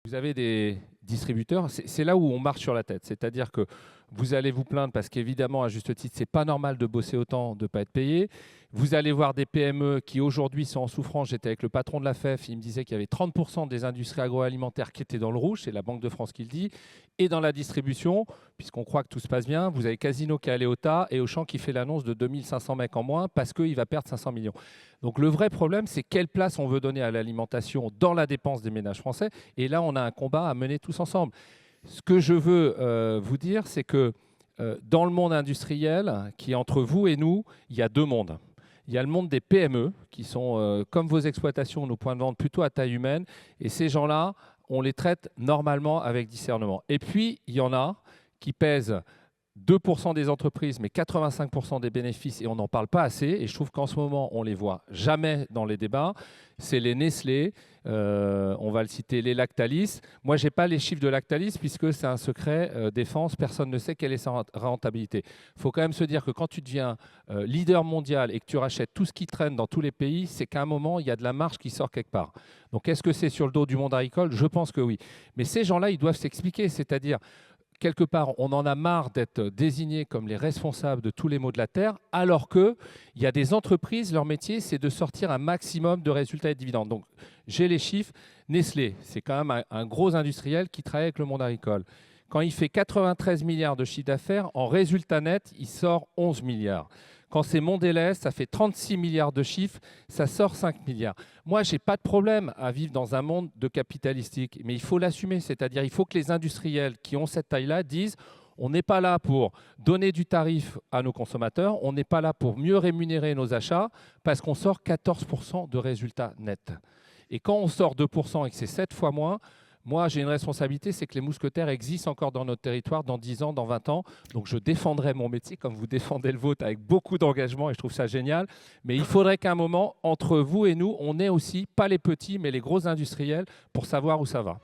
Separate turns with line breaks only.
Vous avez des distributeurs, c'est là où on marche sur la tête. C'est-à-dire que vous allez vous plaindre parce qu'évidemment, à juste titre, c'est pas normal de bosser autant, de ne pas être payé. Vous allez voir des PME qui aujourd'hui sont en souffrance. J'étais avec le patron de la FEF, il me disait qu'il y avait 30% des industries agroalimentaires qui étaient dans le rouge, c'est la Banque de France qui le dit. Et dans la distribution, puisqu'on croit que tout se passe bien, vous avez Casino qui est allé au tas et Auchan qui fait l'annonce de 2500 mecs en moins parce qu'il va perdre 500 millions. Donc le vrai problème, c'est quelle place on veut donner à l'alimentation dans la dépense des ménages français. Et là, on a un combat à mener tous ensemble. Ce que je veux vous dire, c'est que dans le monde industriel, qui est entre vous et nous, il y a deux mondes. Il y a le monde des PME, qui sont comme vos exploitations, nos points de vente plutôt à taille humaine. Et ces gens-là, on les traite normalement avec discernement. Et puis, il y en a qui pèsent 2% des entreprises, mais 85% des bénéfices, et on n'en parle pas assez. Et je trouve qu'en ce moment, on ne les voit jamais dans les débats. C'est les Nestlé, on va le citer, les Lactalis. Moi, je n'ai pas les chiffres de Lactalis, puisque c'est un secret défense. Personne ne sait quelle est sa rentabilité. Il faut quand même se dire que quand tu deviens leader mondial et que tu rachètes tout ce qui traîne dans tous les pays, c'est qu'à un moment, il y a de la marge qui sort quelque part. Donc, est-ce que c'est sur le dos du monde agricole? Je pense que oui. Mais ces gens-là, ils doivent s'expliquer. C'est-à-dire, quelque part, on en a marre d'être désignés comme les responsables de tous les maux de la terre, alors qu'il y a des entreprises, leur métier, c'est de sortir un maximum de résultats et de dividendes. Donc, j'ai les chiffres. Nestlé, c'est quand même un gros industriel qui travaille avec le monde agricole. Quand il fait 93 milliards de chiffre d'affaires, en résultat net, il sort 11 milliards. Quand c'est Mondelez, ça fait 36 milliards de chiffres, ça sort 5 milliards. Moi, je n'ai pas de problème à vivre dans un monde de capitalistique, mais il faut l'assumer. C'est-à-dire il faut que les industriels qui ont cette taille-là disent on n'est pas là pour donner du tarif à nos consommateurs, on n'est pas là pour mieux rémunérer nos achats, parce qu'on sort 14% de résultats nets. Et quand on sort 2% et que c'est 7 fois moins, moi, j'ai une responsabilité, c'est que les mousquetaires existent encore dans notre territoire dans 10 ans, dans 20 ans. Donc, je défendrai mon métier comme vous défendez le vôtre avec beaucoup d'engagement et je trouve ça génial. Mais il faudrait qu'à un moment, entre vous et nous, on ait aussi, pas les petits, mais les gros industriels pour savoir où ça va.